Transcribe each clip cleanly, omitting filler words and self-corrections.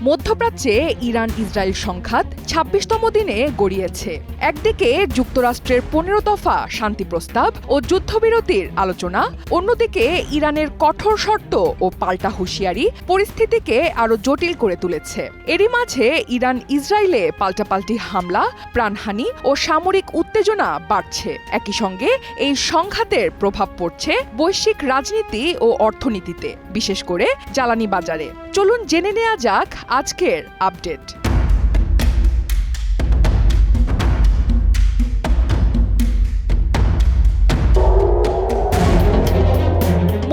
মধ্যপ্রাচ্যে Iran Israel সংঘাত ২৬তম দিনে গড়িয়েছে। একদিকে যুক্তরাষ্ট্রের ১৫ দফা শান্তি প্রস্তাব ও যুদ্ধবিরতির আলোচনা, অন্যদিকে ইরানের কঠোর শর্ত ও পাল্টা হুঁশিয়ারি পরিস্থিতিকে আরও জটিল করে তুলেছে। এরই মাঝে ইরান ইসরায়েলে পাল্টাপাল্টি হামলা, প্রাণহানি ও সামরিক উত্তেজনা বাড়ছে। একই সঙ্গে এই সংঘাতের প্রভাব পড়ছে বৈশ্বিক রাজনীতি ও অর্থনীতিতে, বিশেষ করে জ্বালানি বাজারে। চলুন জেনে নেওয়া যাক আজকের আপডেট।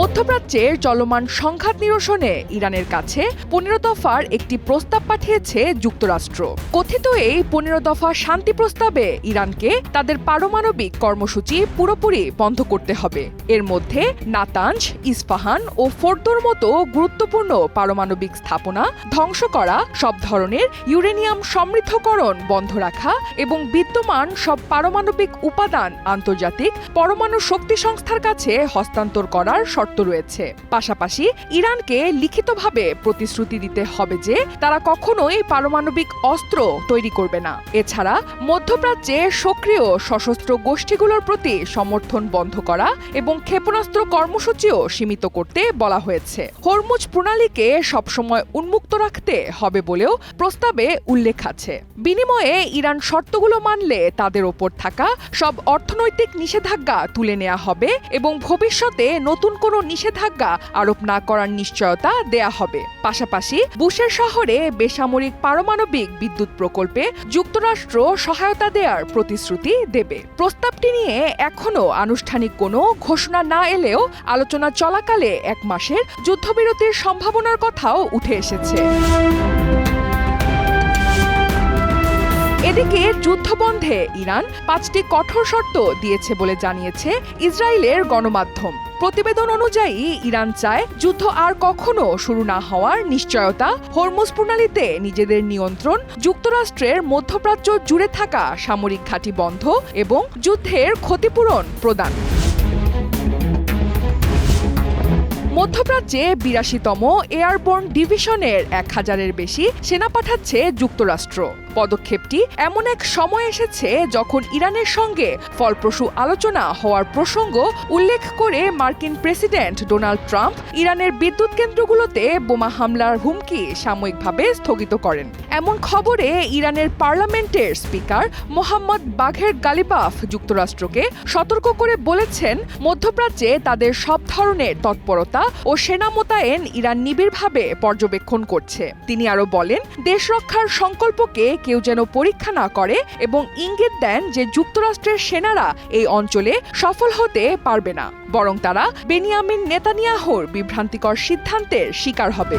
মধ্যপ্রাচ্যের চলমান সংঘাত নিরসনে ইরানের কাছে ১৫ দফার একটি প্রস্তাব পাঠিয়েছে যুক্তরাষ্ট্র। কথিত এই ১৫ দফা শান্তি প্রস্তাবে ইরানকে তাদের পারমাণবিক কর্মসূচি পুরোপুরি বন্ধ করতে হবে। এর মধ্যে নাতাঞ্জ, ইস্পাহান ও ফোর্দোর মতো গুরুত্বপূর্ণ পারমাণবিক স্থাপনা ধ্বংস করা, সব ধরনের ইউরেনিয়াম সমৃদ্ধকরণ বন্ধ রাখা এবং বিদ্যমান সব পারমাণবিক উপাদান আন্তর্জাতিক পরমাণু শক্তি সংস্থার কাছে হস্তান্তর করার শর্ত রয়েছে। পাশাপাশি ইরানকে লিখিতভাবে প্রতিশ্রুতি দিতে হবে যে তারা কখনোই পারমাণবিক অস্ত্র তৈরি করবে না। এছাড়া মধ্যপ্রাচ্যে সক্রিয় সশস্ত্র গোষ্ঠীগুলোর প্রতি সমর্থন বন্ধ করা এবং ক্ষেপণাস্ত্র কর্মসূচিও সীমিত করতে বলা হয়েছে। হরমুজ প্রণালীকে সবসময় উন্মুক্ত রাখতে হবে বলেও প্রস্তাবে উল্লেখ আছে। বিনিময়ে ইরান শর্তগুলো মানলে তাদের ওপর থাকা সব অর্থনৈতিক নিষেধাজ্ঞা তুলে নেওয়া হবে এবং ভবিষ্যতে নতুন কোনো নিষেধাজ্ঞা আরোপ না করার নিশ্চয়তা দেয়া হবে। পাশাপাশি বুশের শহরে বেসামরিক পারমাণবিক বিদ্যুৎ প্রকল্পে যুক্তরাষ্ট্র সহায়তা দেওয়ার প্রতিশ্রুতি দেবে। প্রস্তাবটি নিয়ে এখনও আনুষ্ঠানিক কোনো ঘোষণা না এলেও আলোচনা চলাকালে ১ মাসের যুদ্ধবিরতির সম্ভাবনার কথাও উঠে এসেছে। এদিকে যুদ্ধবন্ধে ইরান ৫টি কঠোর শর্ত দিয়েছে বলে জানিয়েছে ইসরায়েলের গণমাধ্যম। প্রতিবেদন অনুযায়ী ইরান চায় যুদ্ধ আর কখনো শুরু না হওয়ার নিশ্চয়তা, হরমুজ প্রণালীতে নিজেদের নিয়ন্ত্রণ, যুক্তরাষ্ট্রের মধ্যপ্রাচ্য জুড়ে থাকা সামরিক ঘাঁটি বন্ধ এবং যুদ্ধের ক্ষতিপূরণ প্রদান। মধ্যপ্রাচ্যে ৮২তম এয়ারবোর্ন ডিভিশনের ১,০০০-এর বেশি সেনা পাঠাচ্ছে যুক্তরাষ্ট্র। পদক্ষেপটি এমন এক সময় এসেছে যখন ইরানের সঙ্গে ফলপ্রসূ আলোচনা হওয়ার প্রসঙ্গ উল্লেখ করে মার্কিন প্রেসিডেন্ট ডোনাল্ড ট্রাম্প ইরানের বিদ্যুৎ কেন্দ্রগুলোতে বোমা হামলার হুমকি সাময়িকভাবে স্থগিত করেন। এমন খবরে ইরানের পার্লামেন্টের স্পিকার মোহাম্মদ বাঘের গালিবাফ যুক্তরাষ্ট্রকে সতর্ক করে বলেছেন, মধ্যপ্রাচ্যে তাদের সব ধরনের তৎপরতা ও সেনা মোতায়েন ইরান নিবিড়ভাবে পর্যবেক্ষণ করছে। তিনি আরও বলেন, দেশ রক্ষার সংকল্পকে কেউ যেন পরীক্ষা না করে এবং ইঙ্গিত দেন যে যুক্তরাষ্ট্রের সেনারা এই অঞ্চলে সফল হতে পারবে না, বরং তারা বেনিয়ামিন নেতানিয়াহুর বিভ্রান্তিকর সিদ্ধান্তের শিকার হবে।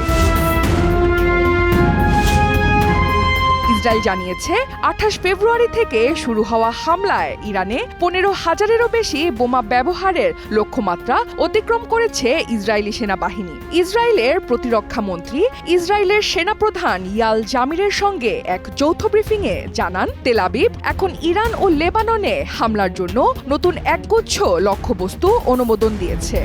ইসরায়েল জানিয়েছে ২৮ ফেব্রুয়ারি থেকে শুরু হওয়া হামলায় ইরানে ১৫,০০০-এরও বেশি বোমা ব্যবহারের লক্ষ্যমাত্রা অতিক্রম করেছে ইসরায়েলি সেনাবাহিনী। ইসরায়েলের প্রতিরক্ষা মন্ত্রী ইসরায়েলের সেনাপ্রধান ইয়াল জামিরের সঙ্গে এক যৌথ ব্রিফিংয়ে জানান, তেল আবিব এখন ইরান ও লেবাননে হামলার জন্য নতুন একগুচ্ছ লক্ষ্যবস্তু অনুমোদন দিয়েছে।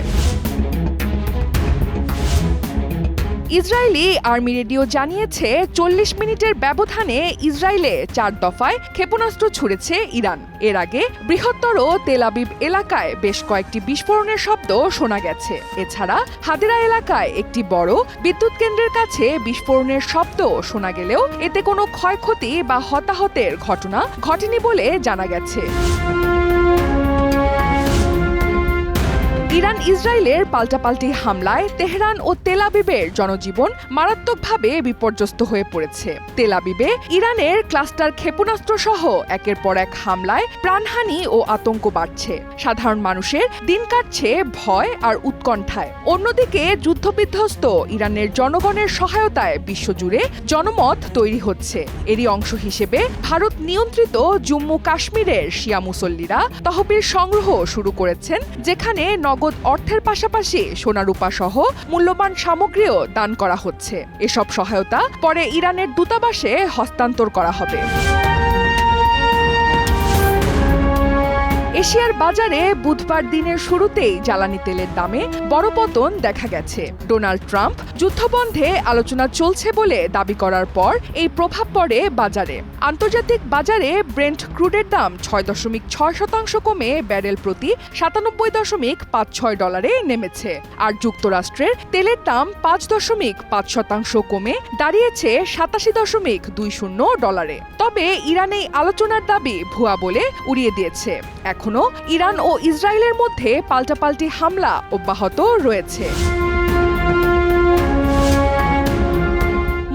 ইসরায়েলি আর্মি রেডিও জানিয়েছে ৪০ মিনিটের ব্যবধানে ইসরায়েলে ৪ দফায় ক্ষেপণাস্ত্র ছুড়েছে ইরান। এর আগে বৃহত্তর তেল আবিব এলাকায় বেশ কয়েকটি বিস্ফোরণের শব্দ শোনা গেছে। এছাড়া হাদেরা এলাকায় একটি বড় বিদ্যুৎ কেন্দ্রের কাছে বিস্ফোরণের শব্দ শোনা গেলেও এতে কোনো ক্ষয়ক্ষতি বা হতাহতের ঘটনা ঘটেনি বলে জানা গেছে। ইরান ইসরায়েলের পাল্টাপাল্টি হামলায় তেহরান ও তেল আবিবের জনজীবন মারাত্মকভাবে বিপর্যস্ত হয়ে পড়েছে। তেল আবিবে ইরানের ক্লাস্টার ক্ষেপণাস্ত্র সহ একের পর এক হামলায় প্রাণহানি ও আতঙ্ক বাড়ছে। সাধারণ মানুষের দিন কাটছে ভয় আর উৎকণ্ঠায়। অন্যদিকে যুদ্ধবিধ্বস্ত ইরানের জনগণের সহায়তায় বিশ্বজুড়ে জনমত তৈরি হচ্ছে। এরই অংশ হিসেবে ভারত নিয়ন্ত্রিত জম্মু কাশ্মীরের শিয়া মুসল্লিরা তহবিল সংগ্রহ শুরু করেছেন, যেখানে নগদ অর্থের পাশাপাশি সোনারূপা সহ মূল্যবান সামগ্রীও দান করা হচ্ছে। এসব সহায়তা পরে ইরানের দূতাবাসে হস্তান্তর করা হবে। এশিয়ার বাজারে বুধবার দিনের শুরুতেই জ্বালানি তেলের দামে বড় পতন দেখা গেছে। ডোনাল্ড ট্রাম্প যুদ্ধবন্ধে আলোচনা চলছে বলে দাবি করার পর এই প্রভাব পড়ে বাজারে। আন্তর্জাতিক বাজারে ব্রেন্ট ক্রুডের দাম 6.6% কমে ব্যারেল প্রতি $97.56 নেমেছে। আর যুক্তরাষ্ট্রের তেলের দাম 5.5% কমে দাঁড়িয়েছে $87.20। তবে ইরান এই আলোচনার দাবি ভুয়া বলে উড়িয়ে দিয়েছে। এখনো ইরান ও ইসরায়েলের মধ্যে পাল্টাপাল্টি হামলা অব্যাহত রয়েছে।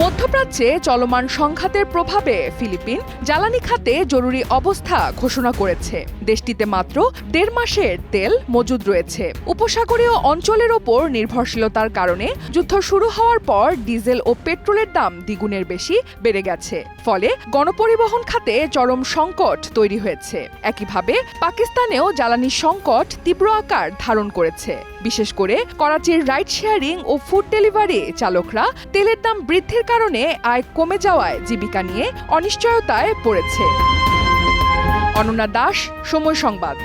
মধ্যপ্রাচ্যে চলমান সংঘাতের প্রভাবে ফিলিপিন জ্বালানি খাতে জরুরি অবস্থা ঘোষণা করেছে। দেশটিতে মাত্র 1.5 মাসের তেল মজুদ রয়েছে। উপসাগরীয় অঞ্চলের ওপর নির্ভরশীলতার কারণে যুদ্ধ শুরু হওয়ার পর ডিজেল ও পেট্রোলের দাম দ্বিগুণের বেশি বেড়ে গেছে। ফলে গণপরিবহন খাতে চরম সংকট তৈরি হয়েছে। একইভাবে পাকিস্তানেও জ্বালানি সংকট তীব্র আকার ধারণ করেছে। বিশেষ করে করাচির রাইড শেয়ারিং ও ফুড ডেলিভারি চালকরা তেলের দাম বৃদ্ধির কারণে আয় কমে যাওয়ায় জীবিকা নিয়ে অনিশ্চয়তায় পড়েছে। অনন্যা দাস, সময় সংবাদ।